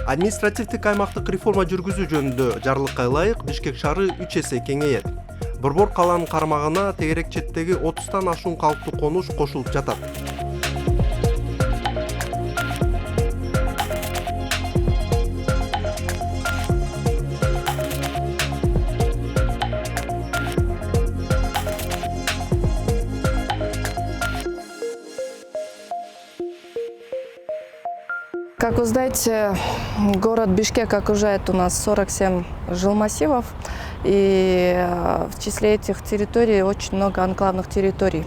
Административдик аймактык реформа жүргүзүү жөнүндө жарлыкка ылайык Бишкек шаары 3 эсе кеңейет. Борбор калаанын кармагына тегерек четтеги 30тан ашуун калктуу конуш кошулуп жатат. Как вы знаете, город Бишкек окружает у нас 47 жилмассивов, и в числе этих территорий очень много анклавных территорий.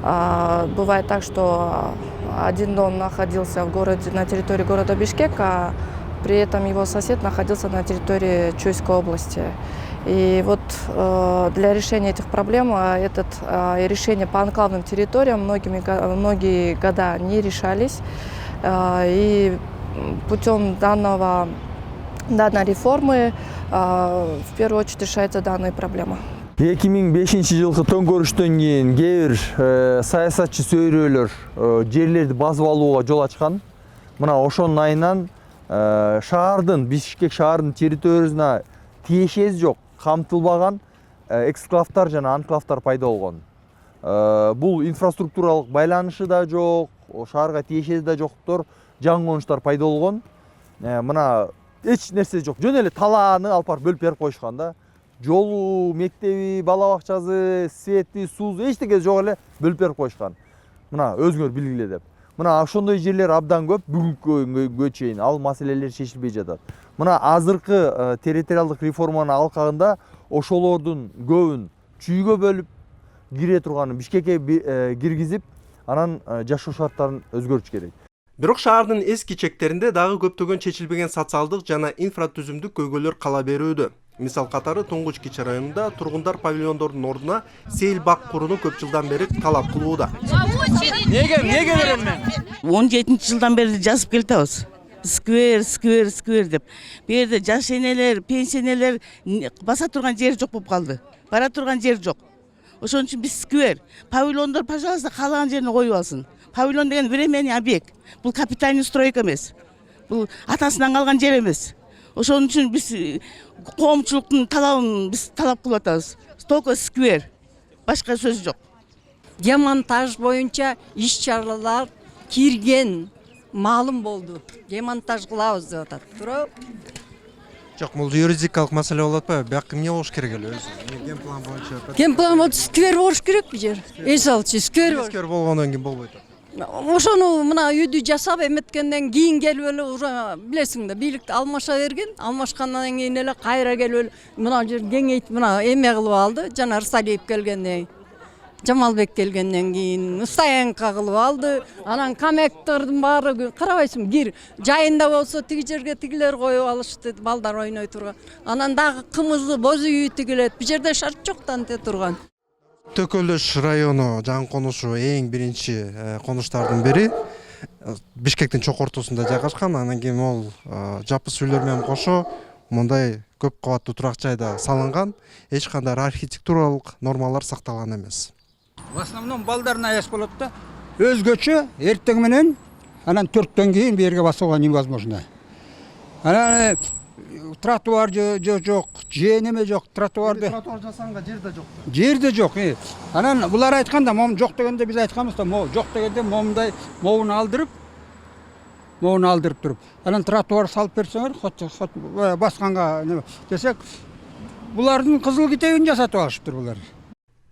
Бывает так, что один дом находился в городе, на территории города Бишкек, а при этом его сосед находился на территории Чуйской области. И вот для решения этих проблем решения по анклавным территориям многие года не решались. И путем данной реформы в первую очередь решается данная проблема. 2005-жылкы төңкөрүштөн кийин кээ бир саясатчы сөйрөлөр жерлерди басып алууга жол ачкан. Мына ошонун айынан шаардын, Бишкек шаарынын территориясына тиешеси жок, камтылбаган эксклавдар жана анклавдар пайда болгон. Бул инфраструктуралык байланышы да жок, шаарга тиешеси да жоктор, жаңы конуштар пайда болгон. Мына эч нерсе жок. Жөн эле талааны алып барып бөлүп берип коюшкан да. Жолу, мектеби, бала бакчасы, свети, суусу эчтеке жок эле бөлүп берип коюшкан. Мына өзүңөр билгиле деп. Мына ошондой жерлер абдан көп, бүгүнкү күнгө чейин ал маселелер чечилбей жатат. Мына азыркы территориалдык реформанын алкагында ошолордун көбүн чүйгө бөлүп кире турганын Бишкекке киргизип, анан жашоо шарттарын өзгөртүш керек. Бирок шаардын эски чектеринде дагы көптөгөн чечилбеген социалдык жана инфратүзүмдүк көйгөйлөр кала берүүдө. Мисал катары Туңгуч Кичи районунда тургундар павильондордун ордуна сейил бак курууну көп жылдан бери талап кылууда. Неге берем мен? 17-жылдан бери жазып келатабыз. Сквер деп. Бу жерде жаш энелер, пенсионерлер баса турган жер жок болуп калды. Бара турган жер жок. Ошон үчүн биз сквер, павильондор, пожалуйста, каалаган жерине коюп алсын. Павильон деген временный объект. Бул капитальный стройка эмес. Бул атасынан калган жер эмес. Ошон үчүн биз коомчулуктун талабын биз талап кылып атабыз. Только сквер. Башка сөз жок. Демонтаж боюнча иш-чаралар кирген, маалым болду. Демонтаж кылабыз деп атат. Туурабы? Жок, бул юридикалык маселе болуп атпайбы? Бияк эмне болуш керек эле өзү? Генплан боюнча. Генплан боюнча сквер болуш керек бу жер. Эс алчы сквер. Сквер болгондон кийин болбойт. Ошону мына үйдү жасап эметкенден кийин келип эле уже билесиң да, бийликти алмаша берген, алмашкандан кийин эле кайра келип эле мына жер кеңейтип мына эме кылып алды. Жана Рсалиев келгенден, Жамалбек келгенден кийин Стоянка кылып алды. Анан камектордун баары карабайсың, кир жайында болсо тиги жерге тигилер коюп алышты, балдар ойной турган. Анан дагы кымызы, боз үйү тигилет. Бу жерде шарт жок танте турган. Төкөлөш району жаңы конушу эң биринчи конуштардын бири. Бишкектин чок ортосунда жайгашкан. Анан кийин ол жапыс үйлөр менен кошо мындай көп кабаттуу турак жайда салынган. Эч кандай архитектуралык нормалар сакталган эмес. В основном балдарына аяш болот да. Өзгөчө эртең менен анан 4төн кийин бу жерге басууга невозможно. Анан тротуар жок, неме жок, тротуарды. Тротуар жасаганга жер да жок. Жер да жок. Анан булар айтканда, мом жок дегенде биз айтканбыз да, жок дегенде момундай моун алдырып туруп. Анан тротуар салып берсеңер, хот басканга десек, булардын кызыл китебин жасатып алышыптыр булар.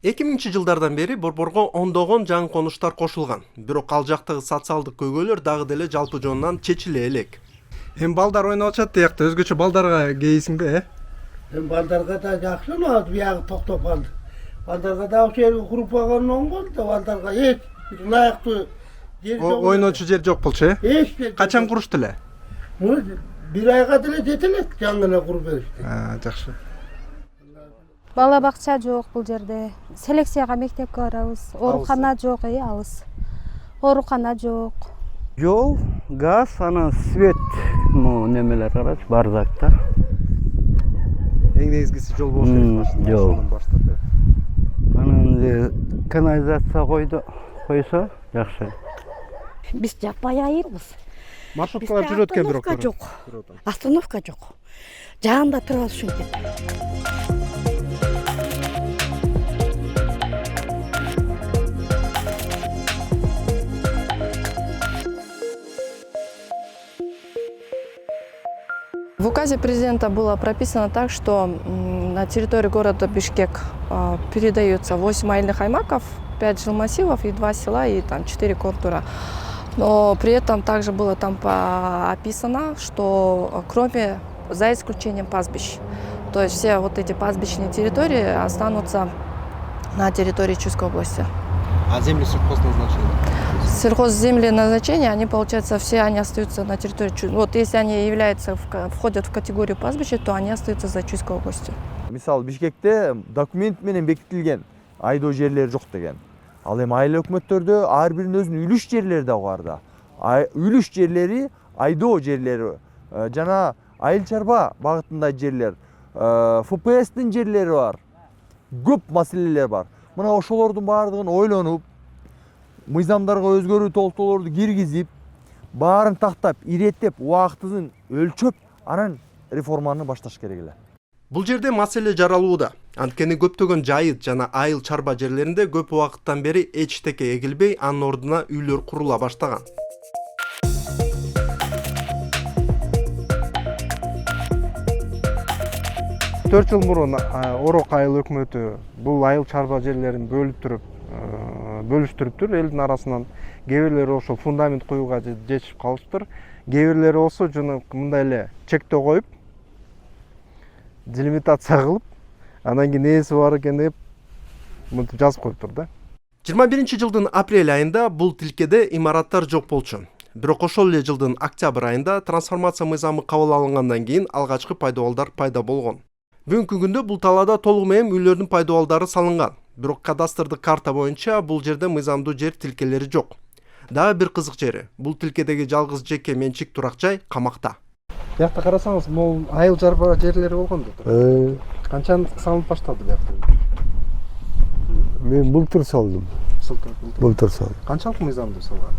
2000-жылдардан бери Борборго ондогон жаңы конуштар кошулган. Бирок ал жактагы социалдык көйгөйлөр дагы деле жалпы жонунан чечиле элек. Эми балдар ойноп атышат диякта, өзгөчө балдарга кейсиңби, Эми балдарга да жакшы болот, биягы токтоп калды. Балдарга да ошол жерге куруп койгон оңгол да, балдарга эч ылайыктуу жер жок. Ойночу жер жок болчу, Эч. Качан курушту эле? Бир айга деле жете элек, жаңы эле куруп беришти. Жакшы. Бала бакча жок бул жерде. Селекцияга мектепке барабыз. Оорукана жок, алыс. Оорукана жок. Жол, газ, анан свет, немелер карачы, бардакта. Эң негизгиси жол болуш керек. Жол. Анан канализация койсо жакшы. Биз жаппай айылбыз. Маршруткалар жүрөт экен бирок. Жок. Остановка жок. Жанында туруп алыш үчүн. В указе президента было прописано так, что на территории города Бишкек передаются 8 айыльных аймаков, 5 жилмассивов и 2 села и там 4 кордура. Но при этом также было там описано, что кроме, за исключением пастбищ. То есть все вот эти пастбищные территории останутся на территории Чуйской области. А земли сельхозназначения? Сельхозземли назначения, они, получается, все они остаются на территории. Вот если они входят в категорию пастбища, то они остаются за Чуйской областью. Мисалы Бишкекте документ менен бекитилген айдоо жерлери жок деген. Ал эми айыл өкмөттөрдө ар биринин өзүнүн үлүш жерлери да бар да. Үлүш жерлери, айдоо жерлери, жана айыл чарба багытындагы жерлер, ФПСтин жерлери бар. Көп маселелер бар. Мына ошолордун баардыгын ойлонуп, мыйзамдарга өзгөрүү толтоолорду киргизип, баарын тактап, иреттеп, убактысын өлчөп, анан реформаны башташ керек эле. Бул жерде маселе жаралууда. Анткени көптөгөн жайыт жана айыл чарба жерлеринде көп убакыттан бери эчтеке эгилбей, анын ордуна үйлөр курула баштаган. Төрт жыл мурун Орок айыл өкмөтү бул айыл чарба жерлерин бөлүштүрүптүр элдин арасынан. Кээ бирлери ошол фундамент коюуга жетишип калыптыр. Кээ бирлери болсо жана мындай эле чектөө коюп, делимитация кылып, анан кийин нээси бар экен деп мынтип жазып коюптур да. 21-жылдын апрель айында бул тилкеде имараттар жок болчу. Бирок ошол эле жылдын октябрь айында трансформация мыйзамы кабыл алынгандан кийин алгачкы пайдабалдар пайда болгон. Бүгүнкү күндө бул талаада толук менен үйлөрдүн пайдабалдары салынган. Бирок кадастрдык карта боюнча бул жерде мыйзамдуу жер тилкелери жок. Дагы бир кызык жери, бул тилкедеги жалгыз жеке менчик турак жай камакта. Биякта карасаңыз, могул айыл чарба жерлери болгон да. Канчаны салынып башталды биякта? Мен былтыр салдым. Былтыр салдым. Канчалык мыйзамдуу салган?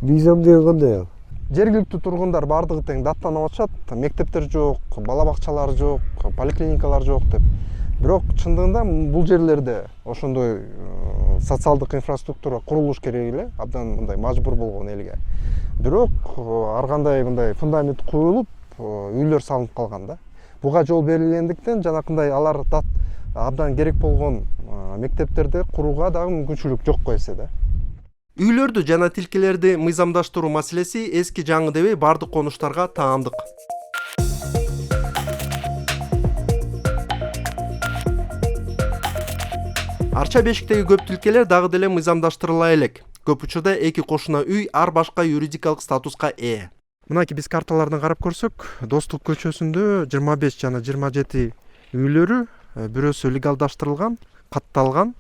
Мыйзам деген кандай? Жергиликтүү тургундар бардыгы тең даттанып атышат. Мектептер жок, бала бакчалар жок, поликлиникалар жок деп. Бирок чындыгында бул жерлерде ошондой социалдык инфраструктура курулуш керек эле, абдан мындай мажбур болгон элге. Бирок ар кандай мындай фундамент коюлуп, үйлөр салынып калган да. Буга жол берилгендиктен жанакындай алар абдан керек болгон мектептерди курууга дагы мүмкүнчүлүк жок койсо да. Үйлөрдү жана тилкелерди мыйзамдаштыруу маселеси эски жаңы дебей бардык конуштарга таандык. Арча Бешиктеги көп тилкелер дагы деле мыйзамдаштырыла элек. Көп учурда эки кошуна үй ар башка юридикалык статуска ээ. Мынакей биз карталардан карап көрсөк, Достук көчөсүндө 25 жана 27 үйлөрү бирөөсү легалдаштырылган, катталган,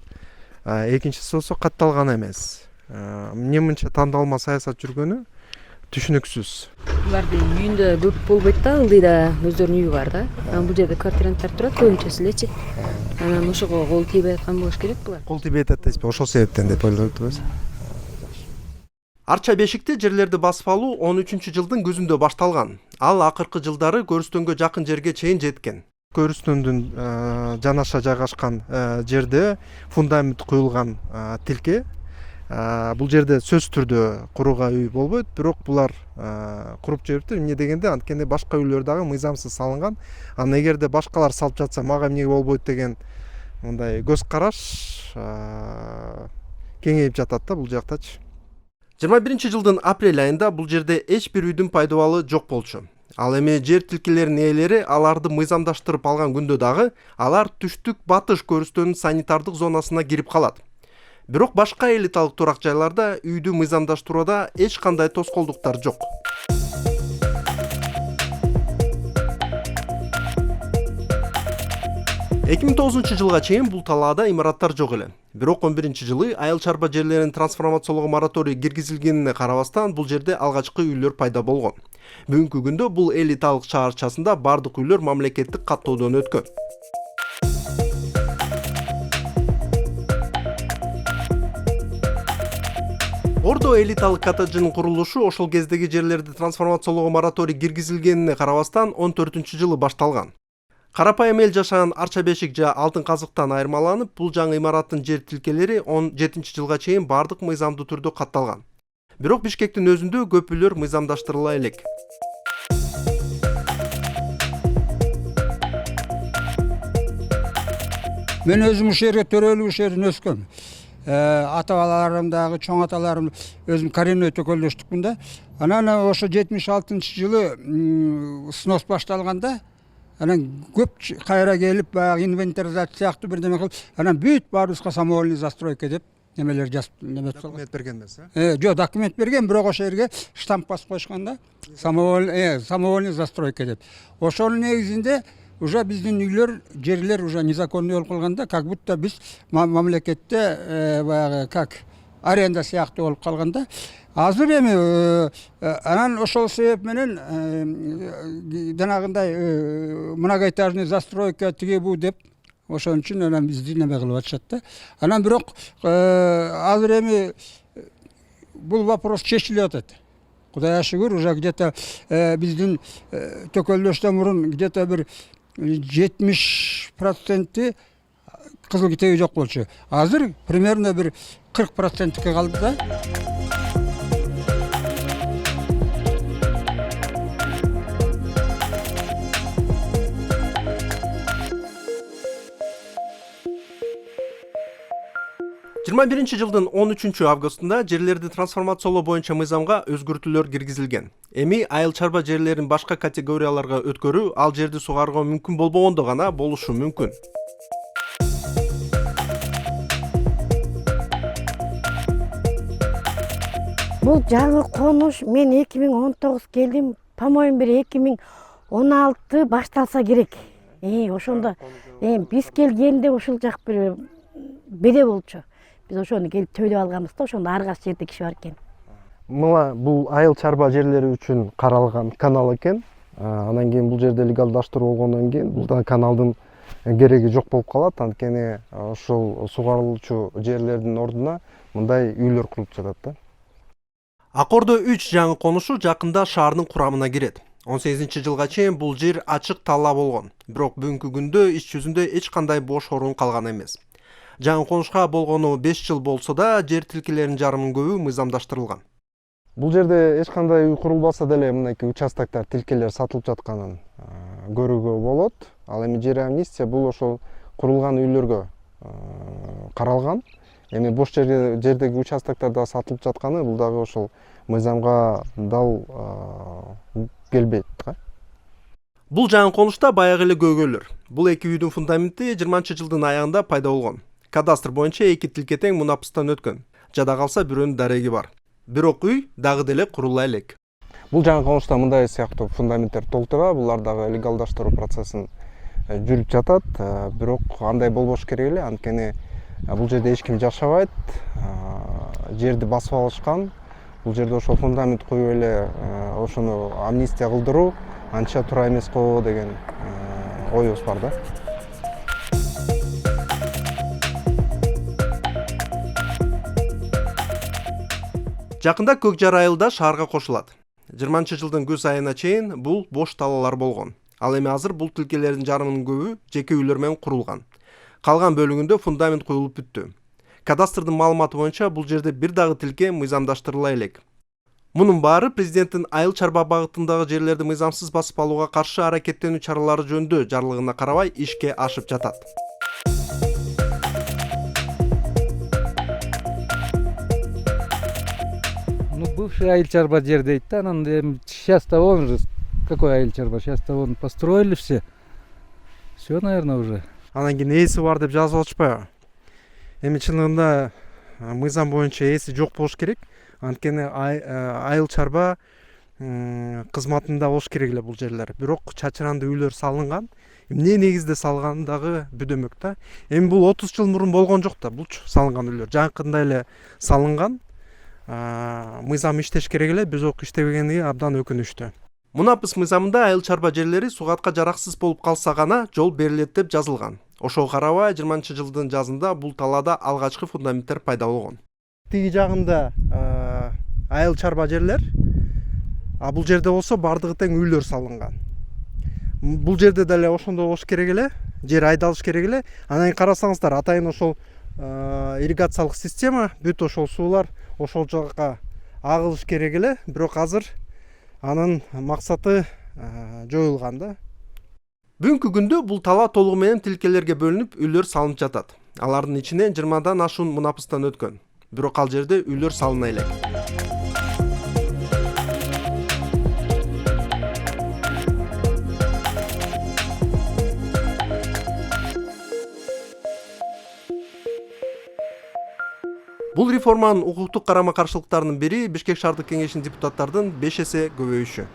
экинчиси болсо катталган эмес. Эмне мынча тандалма саясат жүргөнү түшүнүксүз. Булардын үйүндө көп болбойт да, ылдыйда өздөрүнүн үйү бар да. Анан бул жерде квартиранттар турат, көбүнчөсү элечи. Анан ошого кол тийбей аткан болуш керек булар. Кол тийбей атат дейсизби? Ошол себептен деп ойлоп атабыз. Арча Бешикте жерлерди басып алуу 13-жылдын күзүндө башталган. Ал акыркы жылдары Көрүстөнгө жакын жерге чейин жеткен. Көрүстөндүн жанаша жайгашкан жерде фундамент куюлган тилке. Бул жерде сөз түрдө курууга үй болбойт, бирок булар куруп жибериптир. Эмне дегенде, анткени башка үйлөр дагы мыйзамсыз салынган. Анан эгерде башкалар салып жатса, мага эмне болбойт деген мындай көз караш кеңейип жатат да бул жактачы. 21-жылдын апрель айында бул жерде эч бир үйдүн пайдабалы жок болчу. Ал эми жер тилкелеринин ээлери аларды мыйзамдаштырып алган күндө дагы алар түштүк батыш Көрүстөөнүн санитардык зонасына кирип калат. Бирок башка элиталык турак жайларда үйдү мыйзамдаштырууда эч кандай тоскоолдуктар жок. Эки 2009 жылга чейин бул талаада имараттар жок эле. Бирок 11-жылы айыл чарба жерлерин трансформациялоого мораторий киргизилгенине карабастан бул жерде алгачкы үйлөр пайда болгон. Бүгүнкү күндө бул элиталык шаарчасында бардык үйлөр мамлекеттик каттоодон өткөн. Ордо элиталык коттеджинин курулушу ошол кездеги жерлерди трансформациялоого мораторий киргизилгенине карабастан 14-жылы башталган. Карапайым эл жашаган Арча бешик же Алтын казыктан айырмаланып, бул жаңы имараттын жер тилкелери 17-жылга чейин бардык мыйзамдуу түрдө катталган. Бирок Бишкектин өзүндө көп үйлөр мыйзамдаштырыла элек. Мен өзүм ушул жерге төрөлүп ушул жерден өскөм. Ата-бабаларым дагы, чоң аталарым өзүм коренной төкөлдөштүкмүн да. Анан ошо 76-жылы снос башталганда, анан көп кайра келип, баягы инвентаризация сыяктуу бирдеме кылып, анан бүт баарыбызга самовольный застройка деп немелер жазып, Документ берген эмес, Жок, документ берген, бирок ошол жерге штамп басып коюшкан да. Самовольный застройка деп. Ошонун негизинде уже биздин үйлөр, жерлер уже незаконный болуп калганда, как будто биз мамлекетте баягы как аренда сыяктуу болуп калганда, азыр эми анан ошол себеп менен жанагындай многоэтажный застройка тиги бу деп ошон үчүн анан бизди неме кылып атышат да. Анан бирок азыр эми бул вопрос чечилип атат. Кудайга шүгүр, уже где-то биздин төкөлдөштөн мурун где-то бир 70% кызыл китеби жок болчу. Азыр примерно бир 40%ке калды да. жылдын 13 августунда жерлерди трансформациялоо боюнча мыйзамга өзгөртүүлөр киргизилген. Эми айыл чарба жерлерин башка категорияларга өткөрүү ал жерди сугарууга мүмкүн болбогондо гана болушу мүмкүн. Бул жаңы конуш мен 2019 келдим, по-моему, бир 2016 башталса керек. Ошондо биз келгенде ушул жак бир беде болчу. Биз ошону келип төлөп алганбыз да, ошондо ар кайсы жерде киши бар экен. Мына бул айыл чарба жерлери үчүн каралган канал экен. Анан кийин бул жерде легалдаштыруу болгондон кийин бул да каналдын кереги жок болуп калат. Анткени ошол сугарылуучу жерлердин ордуна мындай үйлөр курулуп жатат да. Акордо 3 жаңы конушу жакында шаардын курамына кирет. 18-жылга чейин бул жер ачык талла болгон. Бирок бүгүнкү күндө иш жүзүндө эч кандай бош орун калган эмес. Жаңы конушка болгону 5 жыл болсо да, жер тилкелеринин жарымын көбү мыйзамдаштырылган. Бул жерде эч кандай үй курулбаса деле мынакей участоктор, тилкелер сатылып жатканын көрүүгө болот. Ал эми жер амнистия бул ошол курулган үйлөргө каралган. Эми бош жердеги участоктордо сатылып жатканы бул дагы ошол мыйзамга дал келбейт. Бул жаңы конушта баягы эле көйгөйлөр. Бул эки үйдүн фундаменти 20-жылдын аягында пайда болгон. Кадастр боюнча эки тилке тең мунапыстан өткөн. Жада калса бирөөнүн дареги бар. Бирок үй дагы деле курула элек. Бул жаңы конушта мындай сыяктуу фундаменттер толтура, булар дагы легалдаштыруу процессин жүрүп жатат. Бирок андай болбош керек эле, анткени бул жерде эч ким жашабайт. Жерди басып алышкан. Бул жерде ошол фундамент коюп эле ошону амнистия кылдыруу анча туура эмес го деген оюбуз бар да. Жакында Көк Жар айылда шаарга кошулат. 20-жылдын күз айына чейин бул бош талалар болгон. Ал эми азыр бул тилкелердин жарымынын көбү жеке үйлөр менен курулган. Калган бөлүгүндө фундамент коюлуп бүттү. Кадастрдын маалыматы боюнча бул жерде бир дагы тилке мыйзамдаштырыла элек. Мунун баары президенттин айыл чарба багытындагы жерлерди мыйзамсыз басып алууга каршы аракеттенүү чаралары жөнүндө жарлыгына карабай ишке ашып жатат. Бывший айыл чарба жер дейт да, анан сейчас-то он же, какой айыл чарба, сейчас-то он построили все. Все, наверное, уже. Анан кийин ээси бар деп жазып атышпайбы? Эми чынында мыйзам боюнча ээси жок болуш керек. Анткени айыл чарба кызматында болуш керек эле бул жерлер. Бирок чачыранды үйлөр салынган. Эмне негизде салганы дагы бүдөмөк да. Эми бул 30 жыл мурун болгон жок да, булчу салынган үйлөр. Жакында эле салынган. Мыйзам иштеш керек эле, бирок иштебегени абдан өкүнүчтүү. Мунапыс мыйзамында айыл чарба жерлери сугатка жараксыз болуп калса гана жол берилет деп жазылган. Ошого карабай 20-жылдын жазында бул талаада алгачкы фундаменттер пайда болгон. Тиги жагында айыл чарба жерлер. Бул жерде болсо бардыгы тең үйлөр салынган. Бул жерде деле ошондой болуш керек эле, жер айдалыш керек эле. Анан кийин карасаңыздар, атайын ошол ирригациялык система, бүт ошол суулар ошол жакка агылыш керек эле. Бирок азыр анын максаты жоюлган да. Бүгүнкү күндө бул тала толугу менен тилкелерге бөлүнүп үйлөр салынып жатат. Алардын ичинен 20дан ашуун мунапыстан өткөн. Бирок ал жерде үйлөр салына элек. Бул реформанын укуктук карама-каршылыктарынын бири Бишкек шаардык кеңешинин депутаттардын 5 эсе көбөйүшү.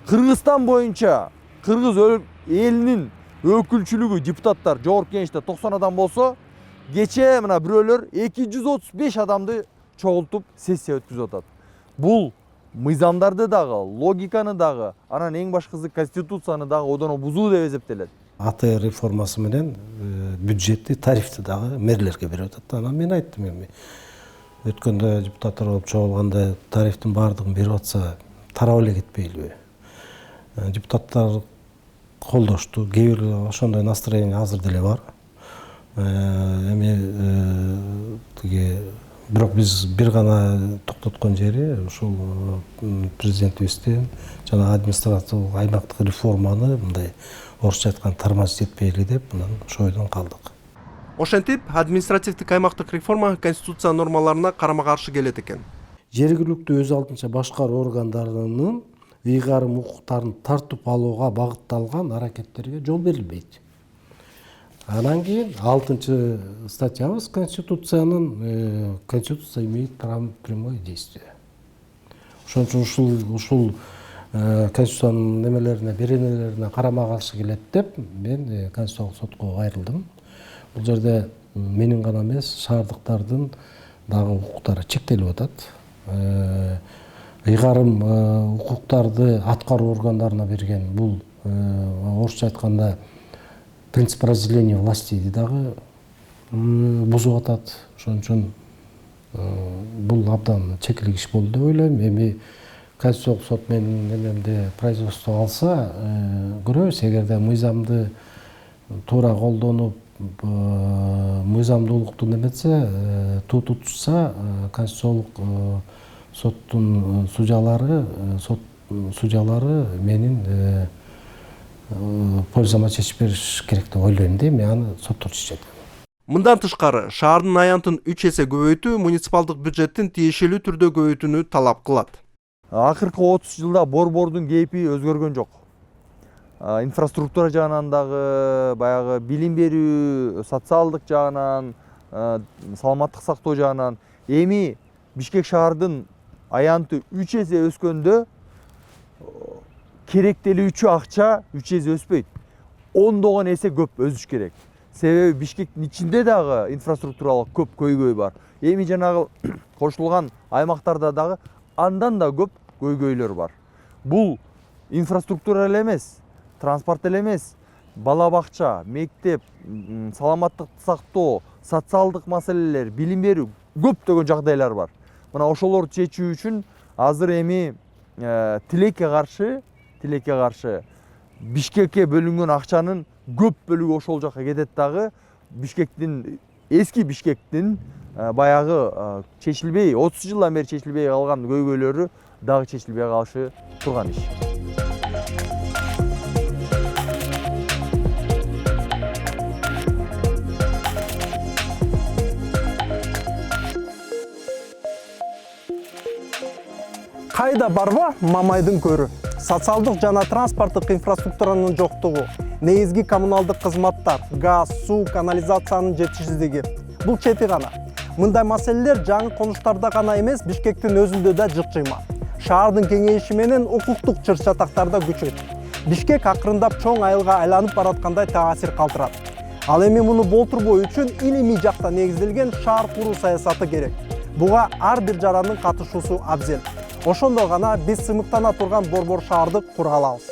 Кыргызстан боюнча кыргыз элинин өкүлчүлүгү депутаттар жогорку кеңеште 90 адам болсо, кече мына бирөөлөр 235 адамды чогултуп сессия өткүзүп атат. Бул мыйзамдарды дагы, логиканы дагы, анан эң башкысы конституцияны дагы одоно бузуу деп эсептелет. АТ реформасы менен бюджетти, тарифти дагы мэрлерге берип атат. Анан мен айттым эми. Өткөндө депутаттар болуп чогулганда тарифтин баардыгын берип атса, тарап эле кетпейлиби? Депутаттар колдошту. Кээ бир ошондой настроение азыр деле бар. Эми бирок биз бир гана токтоткон жери ушул президентибиздин жана административдик аймактык реформаны мындай орусча айтканда тормозить этпейли деп мына ошол ойдон калдык. Ошентип, административдик аймактык реформа конституция нормаларына карама-каршы келет экен. Жергиликтүү өз алдынча башкаруу органдарынын ыйгарым укуктарын тартып алууга багытталган аракеттерге жол берилбейт. Анан кийин 6 статьябыз Конституциянын Конституция имеет право прямое действие. Ошон үчүн ушул Конституциянын немелерине, беренелерине карама-каршы келет деп мен Конституциялык сотко кайрылдым. Бул жерде менин гана эмес, шаардыктардын дагы укуктары чектелип атат. Ыйгарым укуктарды аткаруу органдарына берген бул орусча айтканда принцип разделения властейди дагы бузуп атат. Ошон үчүн бул абдан чекилик иш болду деп ойлойм. Эми Конституциялык сот менин эмемде производство алса, көрөбүз, эгерде мыйзамды туура колдонуп, мыйзамдуулукту неметсе, тутса, Конституциялык соттун судьялары менин пользама чечип бериш керек деп ойлойм да, мен аны соттор чечет. Мындан тышкары, шаардын аянтын 3 эсе көбөйтүү муниципалдык бюджеттин тиешелүү түрдө көбөйтүүнү талап кылат. Акыркы 30 жылда борбордун кейпи өзгөргөн жок. Инфраструктура жагынан дагы, баягы билим берүү, социалдык жагынан, саламаттык сактоо жагынан эми Бишкек шаардын аянты 3 эсе өскөндө керектелүүчү акча 3 эсе өспөйт. 10 эсе көп өсүш керек. Себеби Бишкектин ичинде дагы инфраструктуралык көп көйгөй бар. Эми жанагы кошулган аймактарда дагы андан да көп көйгөйлөр бар. Бул инфраструктура эле эмес, транспорт эле эмес, бала бакча, мектеп, саламаттык сактоо, социалдык маселелер, билим берүү көптөгөн жагдайлар бар. Мына ошолорду чечүү үчүн азыр эми тилекке каршы Бишкекке бөлүнгөн акчанын көп бөлүгү ошол жакка кетет дагы. Бишкектин эски Бишкектин баягы чечилбей, 30 жылдан бери чечилбей калган көйгөйлөрү дагы чечилбей калышы турган иш. Кайда барба Мамайдын көрү. Социалдык жана транспорттук инфраструктуранын жоктугу, негизги коммуналдык кызматтар, газ, суу, канализациянын жетишсиздиги. Бул чети гана. Мындай маселелер жаңы конуштарда гана эмес, Бишкектин өзүндө да жыкчыйма. Шаардын кеңейиши менен укуктук чыр-чатактарда күчөйт. Бишкек акырындап чоң айылга айланып бараткандай таасир калтырат. Ал эми муну болтурбоо үчүн илимий жакта негизделген шаар куруу саясаты керек. Буга ар бир жарандын катышуусу абзел. Ошондо гана биз сыныктана турган борбор шаарды кура алабыз.